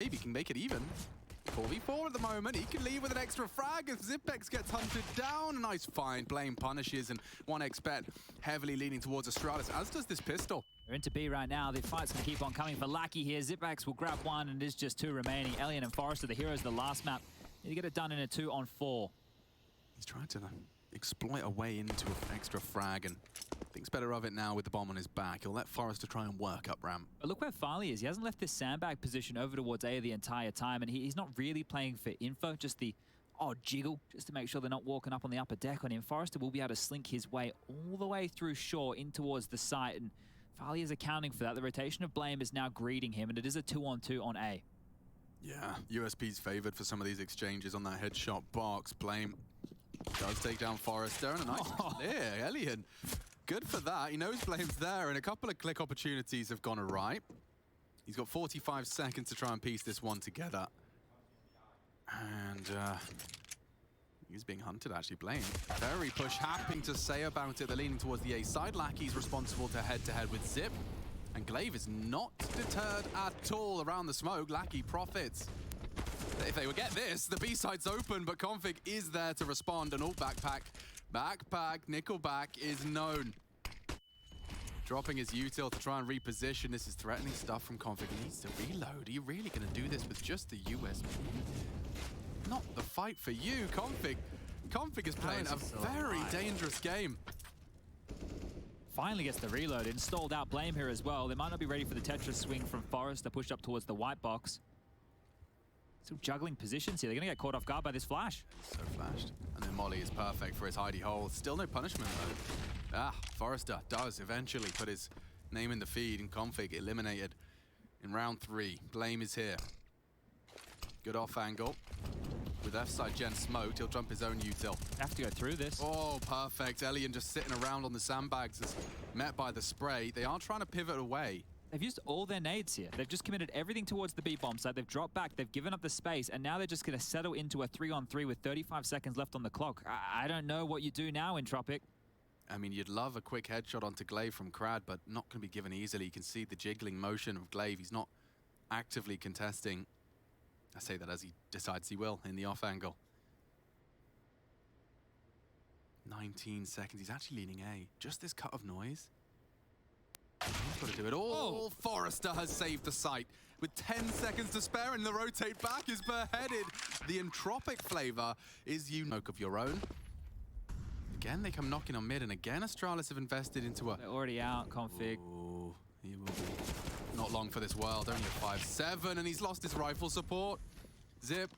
Maybe he can make it even. 4v4 at the moment. He can leave with an extra frag if Zipex gets hunted down. A nice find. Blame punishes, and 1xBet heavily leaning towards Astralis, as does this pistol. They're into B right now. The fight's going to keep on coming for Lackey here. Zipex will grab one, and it is just two remaining. Elian and Forrester, the heroes of the last map, need to get it done in a 2-on-4. He's trying to exploit a way into an extra frag, and thinks better of it now with the bomb on his back. He'll let Forrester try and work up ramp. But look where Farley is. He hasn't left this sandbag position over towards A the entire time, and he's not really playing for info, just the odd jiggle, just to make sure they're not walking up on the upper deck on him. Forrester will be able to slink his way all the way through shore in towards the site, and Farley is accounting for that. The rotation of Blame is now greeting him, and it is a 2-on-2 on A. Yeah, USP's favored for some of these exchanges on that headshot box. Blame does take down Forrester, and a nice clear. Elian, good for that. He knows Blame's there, and a couple of click opportunities have gone awry. He's got 45 seconds to try and piece this one together. And he's being hunted, actually. Blame very push, having to say about it. They're leaning towards the A side. Lackey's responsible to head-to-head with Zip. And Glaive is not deterred at all around the smoke. Lackey profits. If they would get this, the B-side's open, but Config is there to respond. And all backpack, Nickelback is known. Dropping his util to try and reposition. This is threatening stuff from Config. He needs to reload. Are you really going to do this with just the USP? Not the fight for you, Config. Config is playing a very dangerous game. Finally gets the reload. Installed out Blame here as well. They might not be ready for the Tetris swing from Forrester, pushed up towards the white box. Still juggling positions here. They're going to get caught off guard by this flash. So flashed. And then Molly is perfect for his hidey hole. Still no punishment, though. Forrester does eventually put his name in the feed, and Config eliminated in round 3. Blame is here. Good off angle. With F-side gen smoked, he'll jump his own util. Have to go through this. Oh, perfect. Elian just sitting around on the sandbags is met by the spray. They are trying to pivot away. They've used all their nades here. They've just committed everything towards the B-bomb side. They've dropped back. They've given up the space. And now they're just going to settle into a 3-on-3 with 35 seconds left on the clock. I don't know what you do now, Entropiq. I mean, you'd love a quick headshot onto Glaive from Crad, but not going to be given easily. You can see the jiggling motion of Glaive. He's not actively contesting. I say that as he decides he will in the off angle. 19 seconds. He's actually leaning A. Just this cut of noise. He's got to do it all. Oh. Forrester has saved the site with 10 seconds to spare, and the rotate back is beheaded. The Entropiq flavor is smoke of your own. Again, they come knocking on mid, and again, Astralis have invested into a... They're already out, Config. Oh, he will be not long for this world. Only a 5-7, and he's lost his rifle support. Zip,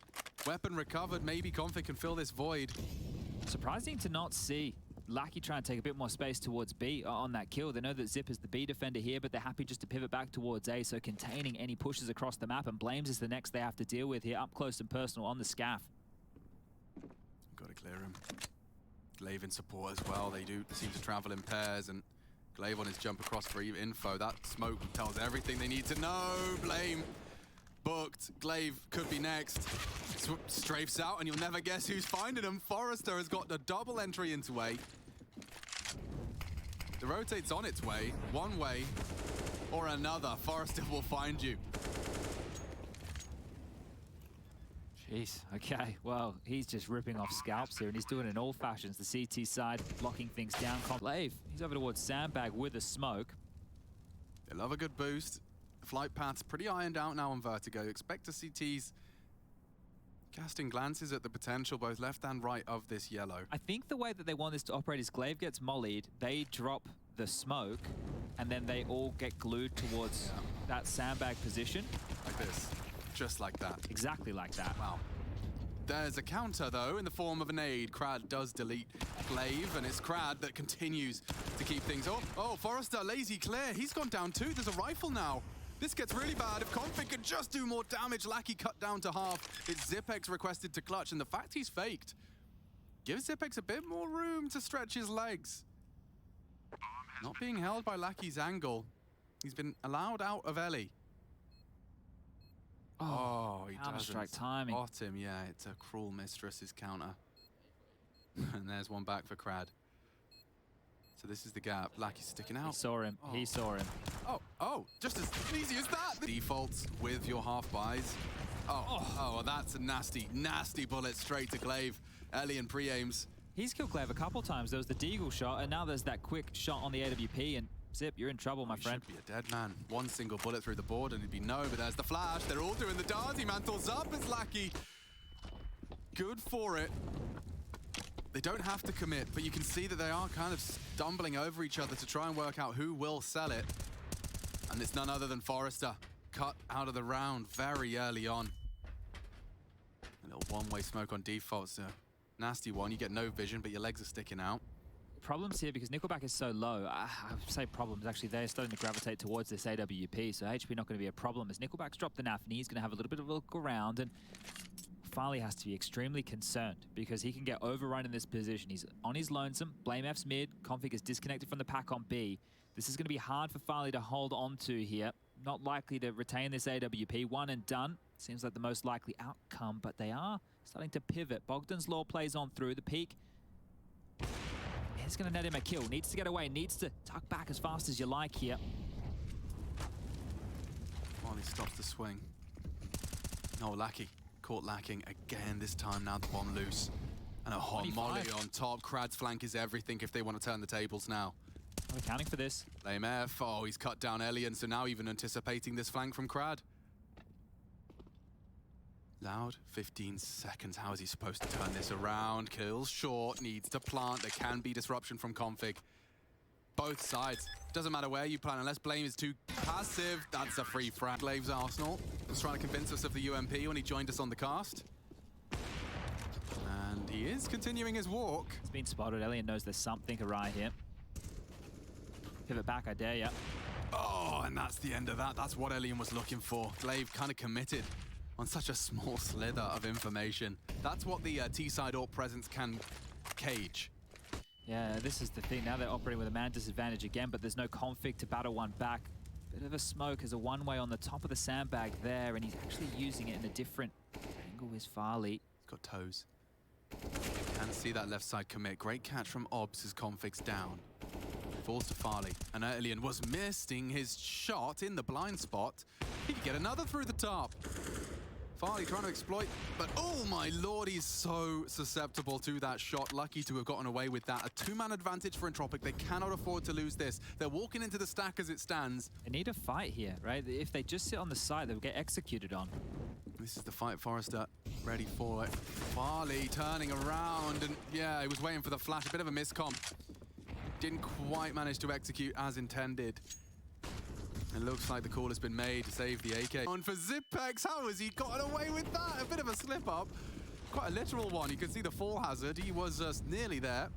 weapon recovered. Maybe Config can fill this void. Surprising to not see Lackey try and take a bit more space towards B on that kill. They know that Zip is the B defender here, but they're happy just to pivot back towards A, so containing any pushes across the map, and Blames is the next they have to deal with here, up close and personal on the scaff. Got to clear him. Glaive in support as well. They do seem to travel in pairs, and Glaive on his jump across for info. That smoke tells everything they need to know. Blame booked. Glaive could be next. Strafes out, and you'll never guess who's finding him. Forrester has got a double entry into A. The rotate's on its way, one way or another. Forrester will find you. Jeez, okay, well, he's just ripping off scalps here, and he's doing it in all fashions. The CT side, locking things down. Glaive, he's over towards Sandbag with a smoke. They love a good boost. Flight path's pretty ironed out now on Vertigo. Expect to see CTs casting glances at the potential, both left and right, of this yellow. I think the way that they want this to operate is Glaive gets mollied, they drop the smoke, and then they all get glued towards that sandbag position. Like this. Just like that. Exactly like that. Wow. There's a counter, though, in the form of a nade. Crad does delete Glaive, and it's Crad that continues to keep things up. Oh, Forrester, lazy clear. He's gone down too. There's a rifle now. This gets really bad. If Config could just do more damage, Lackey cut down to half. It's Zipex requested to clutch, and the fact he's faked gives Zipex a bit more room to stretch his legs. Not being held by Lackey's angle. He's been allowed out of Ellie. Oh, he doesn't strike timing. spot him. Yeah, it's a cruel mistress's counter. And there's one back for Crad. So this is the gap. Lackey's sticking out. He saw him. Oh. He saw him. Oh, just as easy as that. Defaults with your half buys. Oh, that's a nasty, nasty bullet straight to Glaive. Elian pre-aims. He's killed Glaive a couple times. There was the Deagle shot, and now there's that quick shot on the AWP, and Zip, you're in trouble, my friend. He should be a dead man. One single bullet through the board and he'd be no, but there's the flash. They're all doing the dance. He mantles up as Lackey. Good for it. They don't have to commit, but you can see that they are kind of stumbling over each other to try and work out who will sell it. And it's none other than Forrester. Cut out of the round very early on. A little one-way smoke on default's a nasty one. You get no vision, but your legs are sticking out. Problems here because Nickelback is so low. I would say problems. Actually, they're starting to gravitate towards this AWP, so HP not going to be a problem as Nickelback's dropped the NAF and he's going to have a little bit of a look around, and Farley has to be extremely concerned because he can get overrun in this position. He's on his lonesome. Blame F's mid. Config is disconnected from the pack on B. This is going to be hard for Farley to hold on to here. Not likely to retain this AWP. One and done. Seems like the most likely outcome, but they are starting to pivot. Bogdan's Law plays on through the peak. It's going to net him a kill. Needs to get away. Needs to tuck back as fast as you like here. Farley stops the swing. No, Lackey. Caught lacking again this time. Now the bomb loose. And a hot molly on top. Krad's flank is everything if they want to turn the tables now. I'm accounting for this. Lame F. Oh, he's cut down Elian, so now even anticipating this flank from Krad. Loud, 15 seconds. How is he supposed to turn this around? Kills short, needs to plant. There can be disruption from Config. Both sides. Doesn't matter where you plant, unless Blame is too passive. That's a free frag. Glaive's Arsenal was trying to convince us of the UMP when he joined us on the cast. And he is continuing his walk. It's been spotted. Elian knows there's something awry here. Pivot back, I dare ya. Oh, and that's the end of that. That's what Elian was looking for. Glaive kind of committed on such a small slither of information. That's what the T-side AWP presence can cage. Yeah, this is the thing. Now they're operating with a man disadvantage again, but there's no config to battle one back. Bit of a smoke as a one-way on the top of the sandbag there, and he's actually using it in a different angle with Farley. He's got toes. Can see that left side commit. Great catch from Obs as Config's down. Falls to Farley, and Elian was missing his shot in the blind spot. He could get another through the top. Farley trying to exploit, but oh my lord, he's so susceptible to that shot. Lucky to have gotten away with that. A two-man advantage for Entropiq. They cannot afford to lose this. They're walking into the stack as it stands. They need a fight here, right? If they just sit on the side, they'll get executed on. This is the fight. Forrester ready for it. Farley turning around, and yeah, he was waiting for the flash. A bit of a miscom. Didn't quite manage to execute as intended. It looks like the call has been made to save the AK. On for Zipex, how has he gotten away with that? A bit of a slip up. Quite a literal one. You can see the fall hazard. He was nearly there.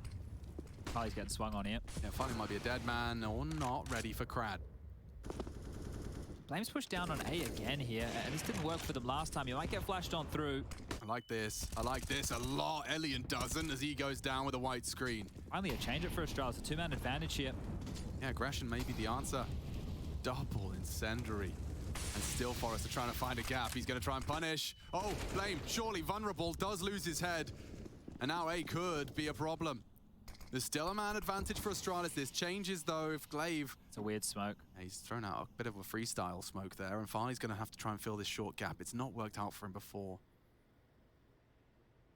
Oh, he's getting swung on here. Yeah, Farley might be a dead man or not. Ready for Krad. Blame's pushed down on A again here, and this didn't work for them last time. You might get flashed on through. I like this. I like this a lot. Elian doesn't as he goes down with a white screen. Finally a change it for Astralis. A two-man advantage here. Yeah, aggression may be the answer. Double incendiary. And still Forrester trying to find a gap. He's going to try and punish. Oh, Blame, surely vulnerable, does lose his head. And now A could be a problem. There's still a man advantage for Astralis. This changes, though, if Glaive... It's a weird smoke. He's thrown out a bit of a freestyle smoke there, and Farley's going to have to try and fill this short gap. It's not worked out for him before.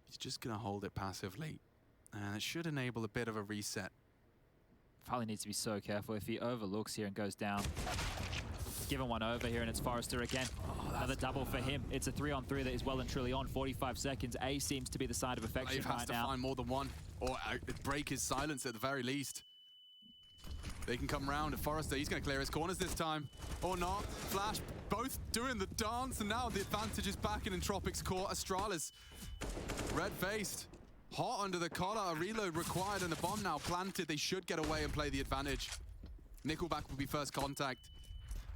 He's just going to hold it passively. And it should enable a bit of a reset. Farley needs to be so careful. If he overlooks here and goes down, given one over here, and it's Forrester again. Oh, another double for him. It's a 3-on-3 that is well and truly on. 45 seconds. A seems to be the side of affection Glaive has to find more than one, or break his silence at the very least. They can come round at Forrester. He's going to clear his corners this time. Or not. Flash, both doing the dance, and now the advantage is back in Entropiq's court. Astralis, red-faced. Hot under the collar, a reload required, and the bomb now planted. They should get away and play the advantage. Nickelback will be first contact.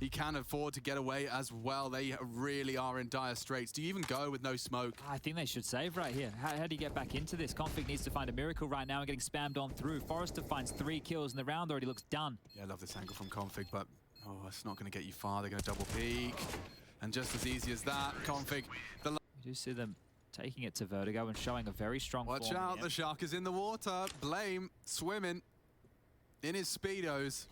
He can afford to get away as well. They really are in dire straits. Do you even go with no smoke? I think they should save right here. How do you get back into this? Config needs to find a miracle right now and getting spammed on through. Forrester finds 3 kills, and the round already looks done. Yeah, I love this angle from Config, but oh, it's not going to get you far. They're going to double peek. And just as easy as that, Config... We do see them taking it to Vertigo and showing a very strong Watch form out, here. the shark is in the water. Blame, swimming. in his Speedos.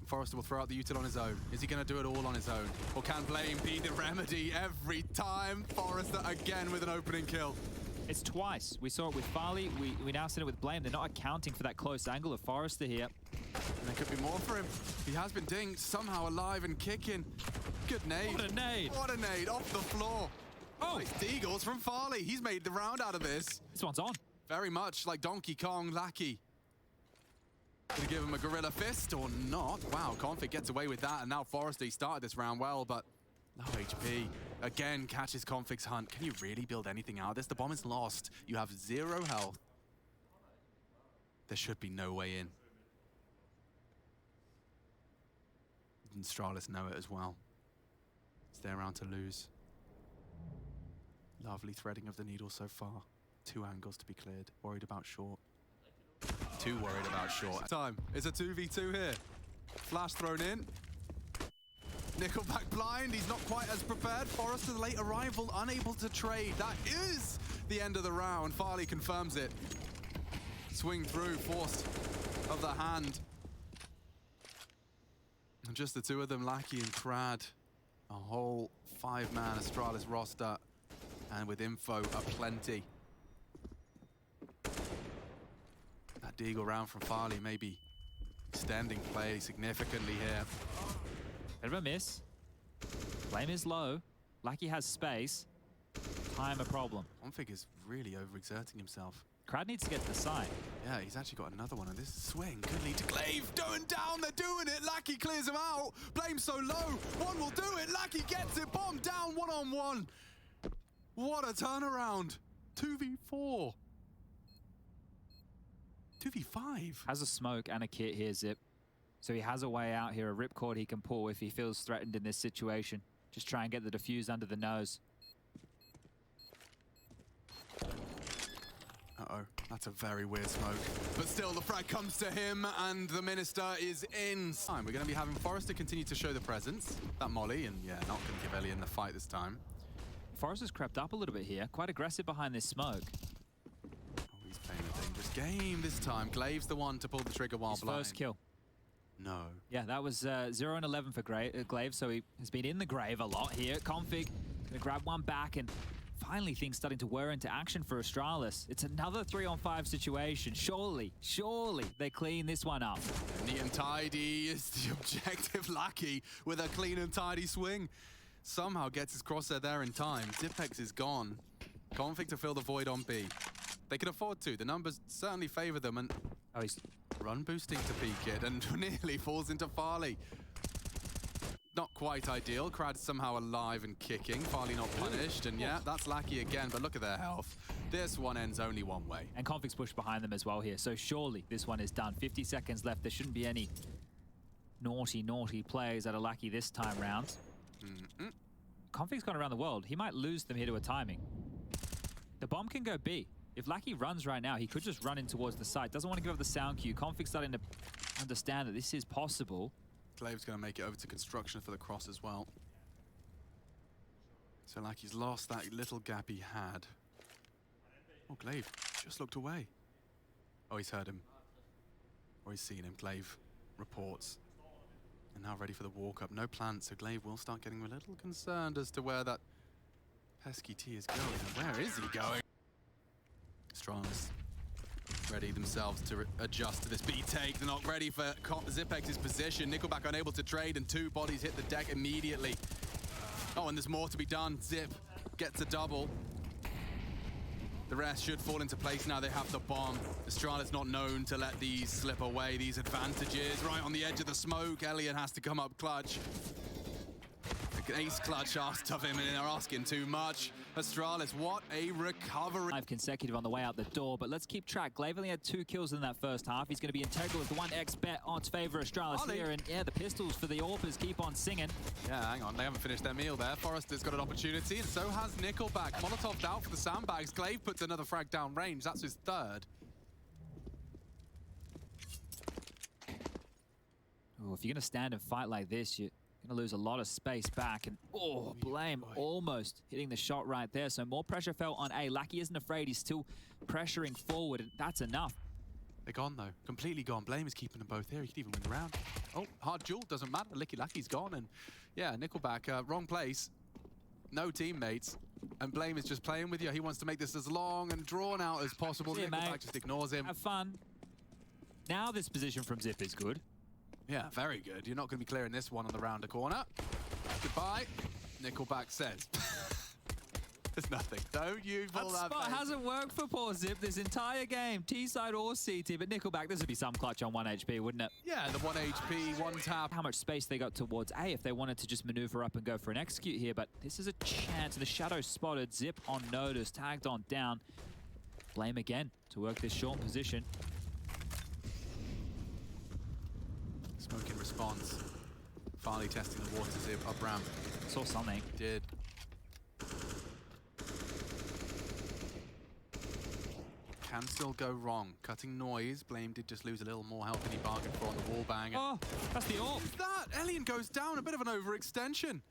Forrester will throw out the util on his own. Is he going to do it all on his own? Or can Blame be the remedy every time? Forrester again with an opening kill. It's twice. We saw it with Farley. We now see it with Blame. They're not accounting for that close angle of Forrester here. And there could be more for him. He has been dinged, somehow alive and kicking. Good nade. What a nade. What a nade, off the floor. Oh, Nice deagles from Farley. He's made the round out of this. This one's on. Very much like Donkey Kong Lackey. Gonna give him a gorilla fist or not? Wow, Config gets away with that, and now Forrester, he started this round well, but no HP. Again, catches Config's hunt. Can you really build anything out of this? The bomb is lost. You have 0 health. There should be no way in. And Astralis know it as well. It's their round to lose. Lovely threading of the needle so far. 2 angles to be cleared. Worried about short. Too worried about short. Time. It's a 2v2 here. Flash thrown in. Nickelback blind. He's not quite as prepared. Forrester, the late arrival, unable to trade. That is the end of the round. Farley confirms it. Swing through, forced of the hand. And just the two of them, Lackey and Crad. A whole 5-man Astralis roster. And with info aplenty. That deagle round from Farley maybe extending play significantly here. Bit of a miss. Blame is low. Lackey has space. Time a problem. Config is really overexerting himself. Crad needs to get to the side. Yeah, he's actually got another one, and this swing could lead to Glaive. Going down, they're doing it. Lackey clears him out. Blame so low. One will do it. Lackey gets it. Bomb down, 1-on-1. What a turnaround. 2v4. 2v5. Has a smoke and a kit here, Zip. So he has a way out here, a ripcord he can pull if he feels threatened in this situation. Just try and get the defuse under the nose. Uh-oh, that's a very weird smoke. But still, the frag comes to him, and the Minister is in. We're going to be having Forrester continue to show the presence. That molly, and yeah, not going to give Ellie the fight this time. Forrester's crept up a little bit here. Quite aggressive behind this smoke. Oh, he's playing a dangerous game this time. Glaive's the one to pull the trigger while His blind. first kill. No. Yeah, that was 0 and 11 for Glaive, so he has been in the grave a lot here. Config gonna grab one back, and finally things starting to whir into action for Astralis. It's another 3-on-5 situation. Surely they clean this one up. Neat and tidy is the objective. Lackey with a clean and tidy swing. Somehow gets his crosshair there in time. Zipex is gone. Config to fill the void on B. They can afford to. The numbers certainly favor them, and Oh, he's run boosting to peek it, and nearly falls into Farley. Not quite ideal. Crad somehow alive and kicking. Farley not punished, and yeah, that's Lackey again, but look at their health. This one ends only one way. and Config's pushed behind them as well here, so surely this one is done. 50 seconds left. There shouldn't be any naughty plays out of Lackey this time round. Config's gone around the world. He might lose them here to a timing. The bomb can go B. If Lackey runs right now, he could just run in towards the site. Doesn't want to give up the sound cue. Config's starting to understand that this is possible. Glaive's going to make it over to construction for the cross as well. So Lackey's lost that little gap he had. Oh, Glaive just looked away. Oh, he's heard him. Or he's seen him. Glaive reports. And now ready for the walk-up. No plant, so Glaive will start getting a little concerned as to where that pesky T is going. And where is he going? Astralis ready themselves to adjust to this B-take. They're not ready for Zipex's position. Nickelback unable to trade, and 2 bodies hit the deck immediately. Oh, and there's more to be done. Zip gets a double. The rest should fall into place now. They have the bomb. Astralis not known to let these slip away, these advantages. Right on the edge of the smoke, Elliot has to come up clutch. Ace clutch asked of him, and they're asking too much. Astralis, what a recovery. 5 consecutive on the way out the door, but let's keep track. Glaive only had 2 kills in that first half. He's going to be integral with the 1x bet odds favor Astralis here, and yeah, the pistols for the Orpers keep on singing. Yeah, hang on, they haven't finished their meal there. Forrester's got an opportunity, and so has Nickelback. Molotov's out for the sandbags. Glaive puts another frag down range. That's his 3rd. Oh, if you're going to stand and fight like this, you're going to lose a lot of space back. And oh, Blame almost hitting the shot right there. So more pressure felt on A. Lackey isn't afraid. He's still pressuring forward, and that's enough. They're gone, though. Completely gone. Blame is keeping them both here. He could even win the round. Oh, hard duel. Doesn't matter. Licky Lucky's gone. And yeah, Nickelback, wrong place. No teammates. And Blame is just playing with you. He wants to make this as long and drawn out as possible. Yeah, Nickelback mate. just ignores him. Have fun. Now this position from Zip is good. Yeah, very good. You're not going to be clearing this one on the rounder corner. Goodbye. Nickelback says. There's nothing. Don't you pull That that spot face. hasn't worked for poor Zip this entire game. T-side or CT, but Nickelback, this would be some clutch on 1 HP, wouldn't it? Yeah, the 1 HP, 1 tap. How much space they got towards A if they wanted to just maneuver up and go for an execute here, but this is a chance. The shadow spotted, Zip on notice, tagged on down. Blame again to work this short position. Smoke in response. Farley testing the water Zip up ramp. Saw something. Did. Can still go wrong. Cutting noise. Blame did just lose a little more health than he bargained for on the wall bang. Oh, that's the AWP. That! Elian goes down. A bit of an overextension.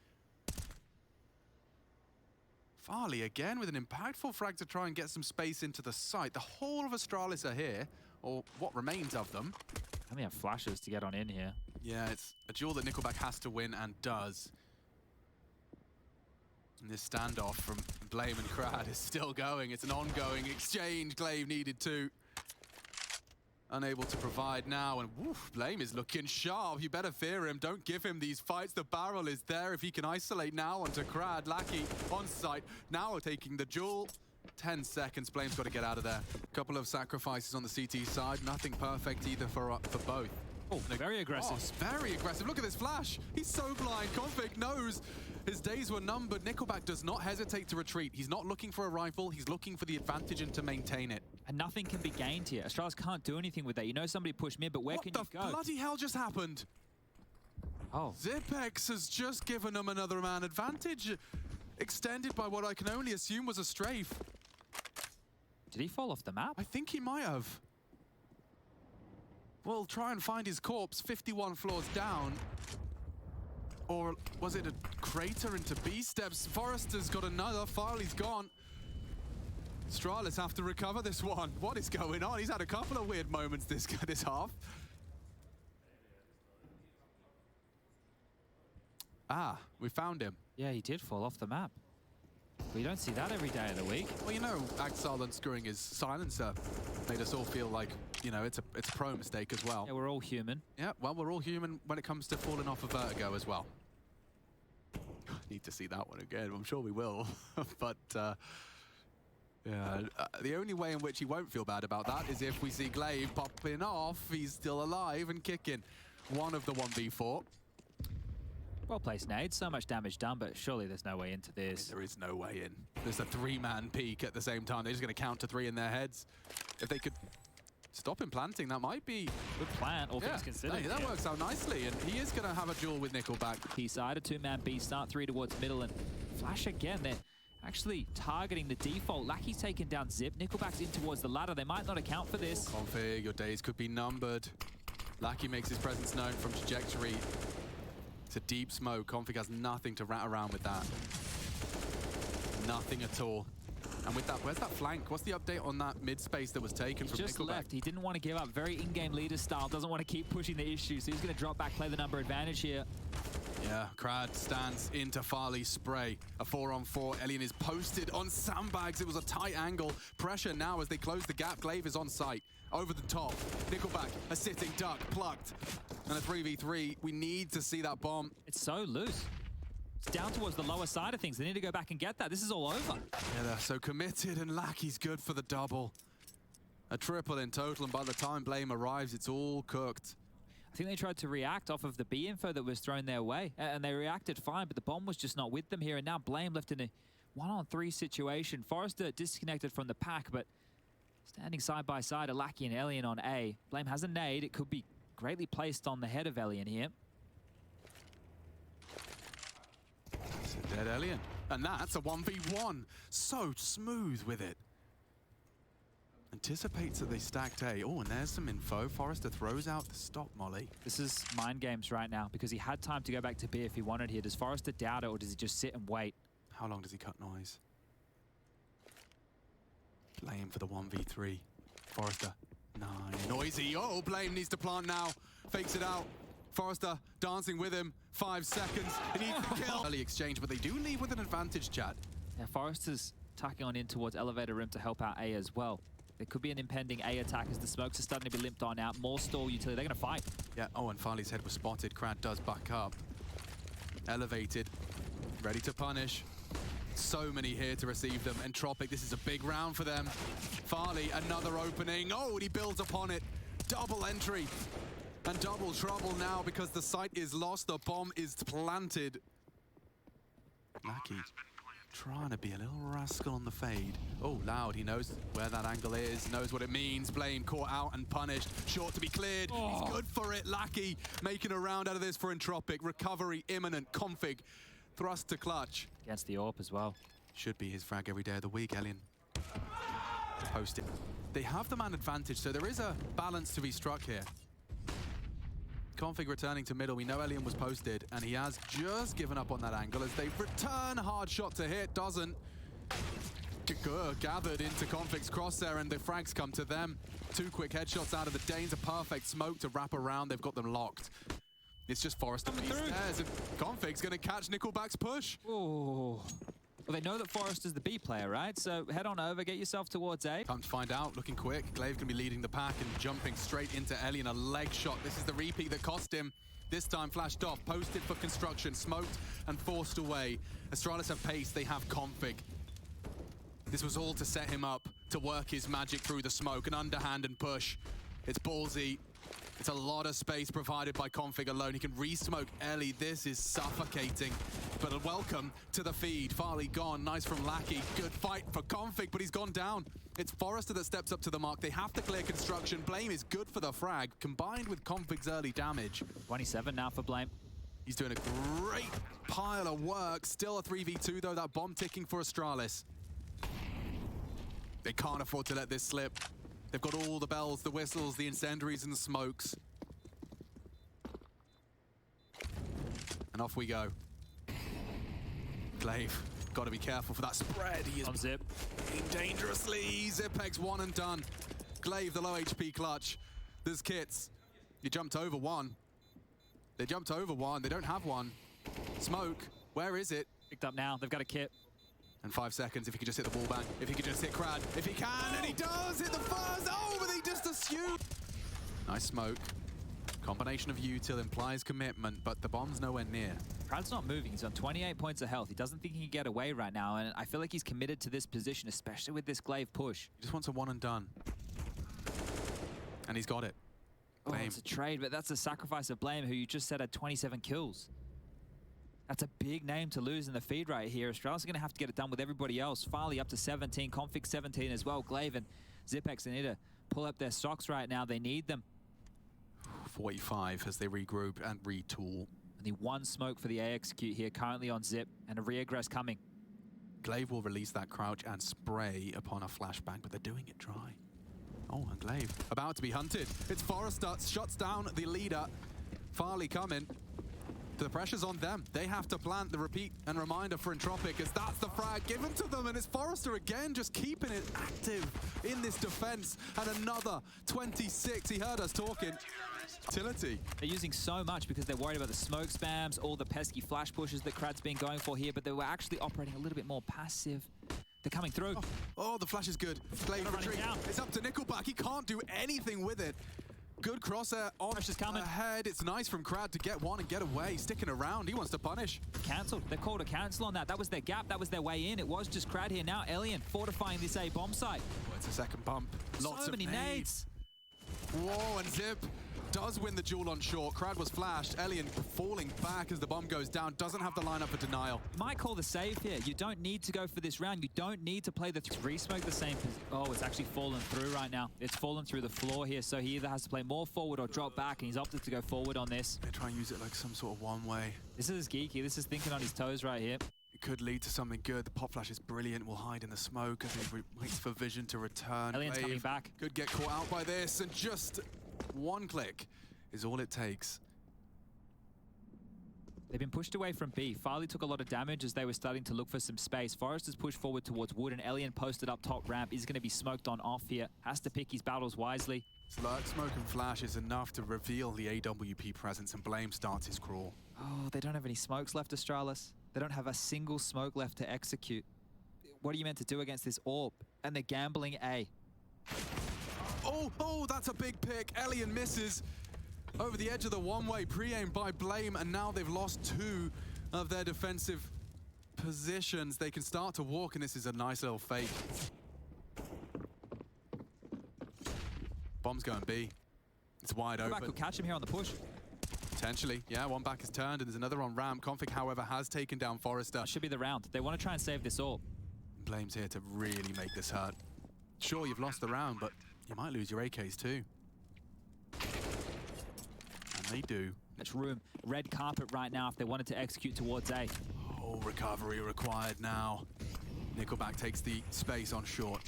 Farley again with an impactful frag to try and get some space into the site. The whole of Astralis are here, or what remains of them. And they have flashes to get on in here. Yeah, it's a duel that Nickelback has to win and does. And this standoff from Blame and Crad is still going. It's an ongoing exchange. Glaive needed to. Unable to provide now, and woof, Blame is looking sharp. You better fear him. Don't give him these fights. The barrel is there. If he can isolate now onto Crad, Lackey on site. Now taking the duel. 10 seconds. Blame's got to get out of there. Couple of sacrifices on the CT side. Nothing perfect either for both. Oh, very aggressive. Oh, very aggressive. Look at this flash. He's so blind. Config knows his days were numbered. Nickelback does not hesitate to retreat. He's not looking for a rifle. He's looking for the advantage and to maintain it. And nothing can be gained here. Astralis can't do anything with that. You know somebody pushed mid, but where can you go? What the bloody hell just happened? Oh. Zipex has just given them another man advantage. Extended by what I can only assume was a strafe. Did he fall off the map? I think he might have. We'll try and find his corpse 51 floors down. Or was it a crater into B steps? Forrester's got another. Farley's gone. Astralis have to recover this one. What is going on? He's had a couple of weird moments this half. Ah, we found him. Yeah, he did fall off the map. We don't see that every day of the week. Well, you know, Axel unscrewing his silencer made us all feel like, you know, it's a pro mistake as well. Yeah, we're all human. Yeah, well, we're all human when it comes to falling off a Vertigo as well. Need to see that one again. I'm sure we will. But, yeah, the only way in which he won't feel bad about that is if we see Glaive popping off. He's still alive and kicking. One of the 1v4. Well placed nade, so much damage done, but surely there's no way into this. There is no way in. There's a 3-man peak at the same time. They're just going to count to 3 in their heads. If they could stop him planting, that might be... Good plan, all things considered. Hey, that works out nicely, and he is going to have a duel with Nickelback. P-side, a 2-man B start, 3 towards middle, and Flash again. They're actually targeting the default. Lackey's taken down Zip. Nickelback's in towards the ladder. They might not account for this. Config, your days could be numbered. Lackey makes his presence known from trajectory. It's a deep smoke. Config has nothing to rat around with that. Nothing at all. And with that, where's that flank? What's the update on that mid space that was taken from Just Nickelback? left. He didn't want to give up. Very in-game leader style. Doesn't want to keep pushing the issue. So he's going to drop back, play the number advantage here. Yeah, Crad stands into Farley's spray. A 4-on-4. Elian is posted on sandbags. It was a tight angle. Pressure now as they close the gap. Glaive is on site. Over the top. Nickelback, a sitting duck, plucked. And a 3v3. We need to see that bomb. It's so loose. It's down towards the lower side of things. They need to go back and get that. This is all over. Yeah, they're so committed, and Lackey's good for the double. A triple in total, and by the time Blame arrives, it's all cooked. I think they tried to react off of the B info that was thrown their way, and they reacted fine, but the bomb was just not with them here, and now Blame left in a 1-on-3 situation. Forrester disconnected from the pack, but standing side by side are Lackey and Elian on A. Blame has a nade. It could be greatly placed on the head of Elian here. It's a dead Elian. And that's a 1v1. So smooth with it. Anticipates that they stacked A. Oh, and there's some info. Forrester throws out the stop molly. This is mind games right now because he had time to go back to B if he wanted here. Does Forrester doubt it, or does he just sit and wait? How long does he cut noise? Blame for the 1v3. Forrester 9. Noisy. Oh, Blame needs to plant now. Fakes it out. Forrester dancing with him. 5 seconds. He needs to kill. Early exchange, but they do leave with an advantage, chat. Yeah, Forrester's tucking on in towards elevator room to help out A as well. There could be an impending A attack as the smokes are starting to be limped on out. More stall utility. They're going to fight. Yeah, oh, and Farley's head was spotted. Crad does back up. Elevated. Ready to punish. So many here to receive them. Entropiq, this is a big round for them. Farley, another opening. Oh, and he builds upon it. Double entry. And double trouble now because the site is lost. The bomb is planted. Lucky. Trying to be a little rascal on the fade. Oh, Loud, he knows where that angle is, knows what it means. Blame caught out and punished. Short to be cleared. He's good for it. Lackey making a round out of this for Entropiq. Recovery imminent. Config thrust to clutch. Against the AWP as well. Should be his frag every day of the week, Elian. Post it. They have the man advantage, so there is a balance to be struck here. Config returning to middle. We know Elian was posted, and he has just given up on that angle as they return. Hard shot to hit, doesn't. Gathered into Config's crosshair, and the frags come to them. 2 quick headshots out of the Danes. A perfect smoke to wrap around. They've got them locked. It's just Forrester. And Config's going to catch Nickelback's push. Oh. Well, they know that Forrester's the B player, right? So head on over, get yourself towards A. Time to find out. Looking quick. Glaive can be leading the pack and jumping straight into Elian. A leg shot. This is the repeat that cost him. This time flashed off. Posted for construction. Smoked and forced away. Astralis have pace. They have Config. This was all to set him up to work his magic through the smoke. An underhand and push. It's ballsy. It's a lot of space provided by Config alone. He can re-smoke Ellie. This is suffocating. But a welcome to the feed. Farley gone. Nice from Lackey. Good fight for Config, but he's gone down. It's Forrester that steps up to the mark. They have to clear construction. Blame is good for the frag, combined with Config's early damage. 27 now for Blame. He's doing a great pile of work. Still a 3v2, though. That bomb ticking for Astralis. They can't afford to let this slip. They've got all the bells, the whistles, the incendiaries, and the smokes. And off we go. Glaive, got to be careful for that spread. He is on Zip. Dangerously. Zipex 1 and done. Glaive, the low HP clutch. There's kits. You jumped over 1. They jumped over 1. They don't have 1. Smoke, where is it? Picked up now. They've got a kit. And 5 seconds, if he could just hit the wall bang. If he could just hit Crad. If he can, and he does hit the first. Oh, but he just assumed. Nice smoke. Combination of util implies commitment, but the bomb's nowhere near. Crad's not moving. He's on 28 points of health. He doesn't think he can get away right now, and I feel like he's committed to this position, especially with this Glaive push. He just wants a 1 and done. And he's got it. Blame. Oh, it's a trade, but that's a sacrifice of Blame, who you just said had 27 kills. That's a big name to lose in the feed right here. Astralis are going to have to get it done with everybody else. Farley up to 17, Config 17 as well. Glaive and Zipex, they need to pull up their stocks right now. They need them. 45 as they regroup and retool. And the 1 smoke for the A execute here, currently on Zip, and a re-aggress coming. Glaive will release that crouch and spray upon a flashbang, but they're doing it dry. Oh, and Glaive about to be hunted. It's Forrester, shuts down the leader. Farley coming. The pressure's on them. They have to plant the repeat and reminder for Entropiq, as that's the frag given to them, and it's Forrester again just keeping it active in this defense. And another 26. He heard us talking. Utility. They're using so much because they're worried about the smoke spams, all the pesky flash pushes that Crad's been going for here, but they were actually operating a little bit more passive. They're coming through. Oh, the flash is good. Glaive retreat. It's up to Nickelback. He can't do anything with it. Good crosshair on ahead. It's nice from Crad to get 1 and get away. Sticking around. He wants to punish. Cancelled. They called a cancel on that. That was their gap. That was their way in. It was just Crad here. Now Elian fortifying this A bomb site. Oh, it's a second bump. Lots so many nades. Whoa, and Zip does win the duel on short. Crad was flashed. Elian falling back as the bomb goes down. Doesn't have the lineup for denial. Might call the save here. You don't need to go for this round. You don't need to play the re-smoke the same. Oh, it's actually fallen through right now. It's fallen through the floor here, so he either has to play more forward or drop back, and he's opted to go forward on this. They try and use it like some sort of one-way. This is geeky. This is thinking on his toes right here. It could lead to something good. The pop flash is brilliant. Will hide in the smoke as he waits for vision to return. Elian's coming back. Could get caught out by this, and just 1 click is all it takes. They've been pushed away from B. Farley took a lot of damage as they were starting to look for some space. Forrest has pushed forward towards Wood, and Elian posted up top ramp. Is going to be smoked on off here. Has to pick his battles wisely. Slurk, smoke and flash is enough to reveal the AWP presence, and Blame starts his crawl. Oh, they don't have any smokes left, Astralis. They don't have a single smoke left to execute. What are you meant to do against this AWP? And they're gambling A. Oh, that's a big pick. Elian misses over the edge of the one-way, pre-aimed by Blame, and now they've lost 2 of their defensive positions. They can start to walk, and this is a nice little fake. Bomb's going B. It's wide open. Back will catch him here on the push. Potentially, yeah, one back is turned, and there's another on ramp. Config, however, has taken down Forrester. That should be the round. They want to try and save this AWP. Blame's here to really make this hurt. Sure, you've lost the round, but you might lose your AKs too. And they do. It's room. Red carpet right now if they wanted to execute towards A. Oh, recovery required now. Nickelback takes the space on short.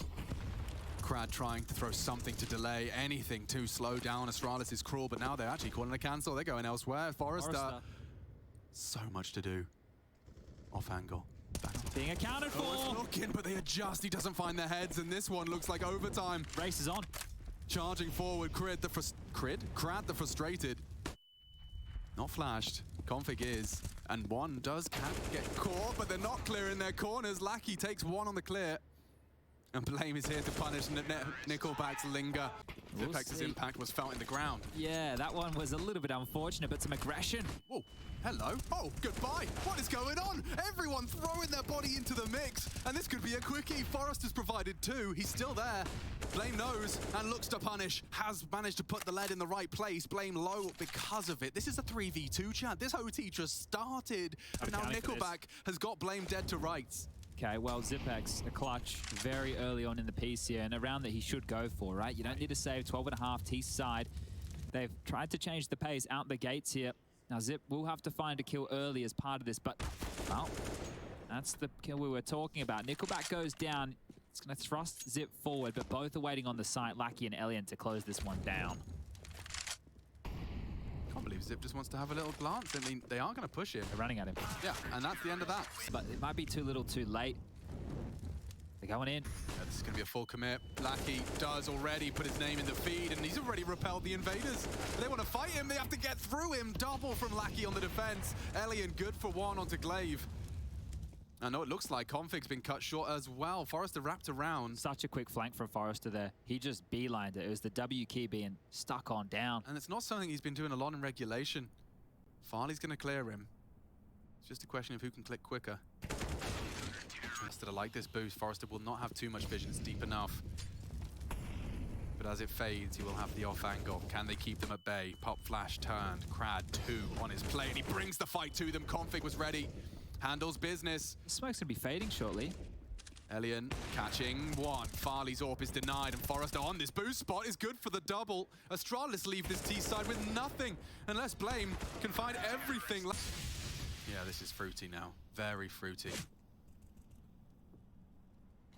Crad trying to throw something to delay, anything to slow down Astralis' crawl, but now they're actually calling a cancel. They're going elsewhere. Forrester. So much to do. Off angle. Being accounted for. Oh, it's looking, but they adjust. He doesn't find their heads, and this one looks like overtime. Race is on. Charging forward, Crad the frustrated. Not flashed. Config is, and one does get caught, but they're not clearing their corners. Lackey takes one on the clear. And Blame is here to punish Nickelback's linger. Vipex's impact was felt in the ground. Yeah, that one was a little bit unfortunate, but some aggression. Oh, hello. Oh, goodbye. What is going on? Everyone throwing their body into the mix. And this could be a quickie. Forrester's provided 2. He's still there. Blame knows and looks to punish. Has managed to put the lead in the right place. Blame low because of it. This is a 3v2 chat. This OT just started. And now Nickelback has got Blame dead to rights. Okay, well, Zipex, a clutch very early on in the piece here, and a round that he should go for, right? You don't need to save 12.5 T side. They've tried to change the pace out the gates here. Now, Zip will have to find a kill early as part of this, but, well, that's the kill we were talking about. Nickelback goes down. It's going to thrust Zip forward, but both are waiting on the site, Lackey and Elian, to close this one down. I can't believe Zip just wants to have a little glance. I mean, they are going to push him. They're running at him. Yeah, and that's the end of that. But it might be too little too late. They're going in. Yeah, this is going to be a full commit. Lackey does already put his name in the feed, and he's already repelled the invaders. They want to fight him. They have to get through him. Double from Lackey on the defense. Elian good for 1 onto Glaive. I know it looks like Config's been cut short as well. Forrester wrapped around. Such a quick flank from Forrester there. He just beelined it. It was the W key being stuck on down. And it's not something he's been doing a lot in regulation. Farley's going to clear him. It's just a question of who can click quicker. Instead of like this boost, Forrester will not have too much vision. It's deep enough. But as it fades, he will have the off angle. Can they keep them at bay? Pop flash turned. Crad 2 on his play, and he brings the fight to them. Config was ready. Handles business. The smoke's going to be fading shortly. Elian catching 1. Farley's AWP is denied, and Forrester on this boost spot is good for the double. Astralis leave this T side with nothing, unless Blame can find everything. Yeah, this is fruity now. Very fruity.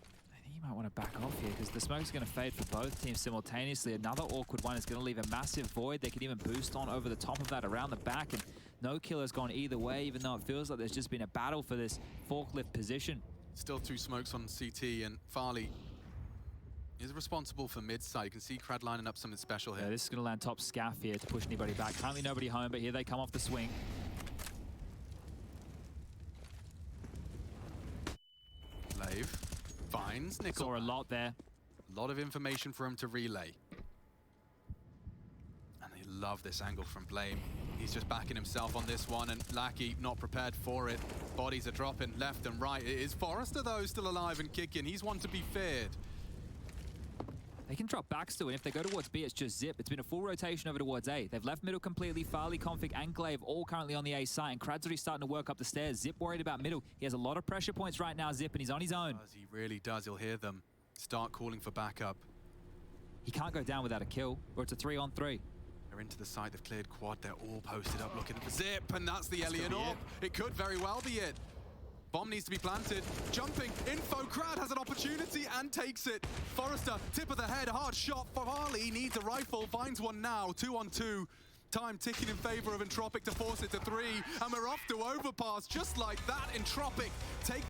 I think you might want to back off here, because the smoke's going to fade for both teams simultaneously. Another awkward one is going to leave a massive void. They can even boost on over the top of that around the back, and no killer's gone either way, even though it feels like there's just been a battle for this forklift position. Still 2 smokes on CT, and Farley is responsible for mid-side. You can see Crad lining up something special here. Yeah, this is going to land top scaff here to push anybody back. Currently nobody home, but here they come off the swing. Glaive finds Nickel. Saw a lot there. A lot of information for him to relay. And they love this angle from Blame. He's just backing himself on this one, and Lackey not prepared for it. Bodies are dropping left and right. It is Forrester, though, still alive and kicking. He's one to be feared. They can drop back still, and if they go towards B, it's just Zip. It's been a full rotation over towards A. They've left middle completely. Farley, Config, and Glaive all currently on the A site, and Crad's already starting to work up the stairs. Zip worried about middle. He has a lot of pressure points right now, Zip, and he's on his own. He really does. He'll hear them start calling for backup. He can't go down without a kill, or it's a 3-on-3. They're into the site. They've cleared quad. They're all posted up looking for Zip, and that's the Elian AWP. It could very well be it. Bomb needs to be planted. Jumping. Info. Crad has an opportunity and takes it. Forrester, tip of the head. Hard shot. Farley needs a rifle. Finds one now. 2-on-2. Time ticking in favor of Entropiq to force it to 3, and we're off to overpass just like that. Entropiq take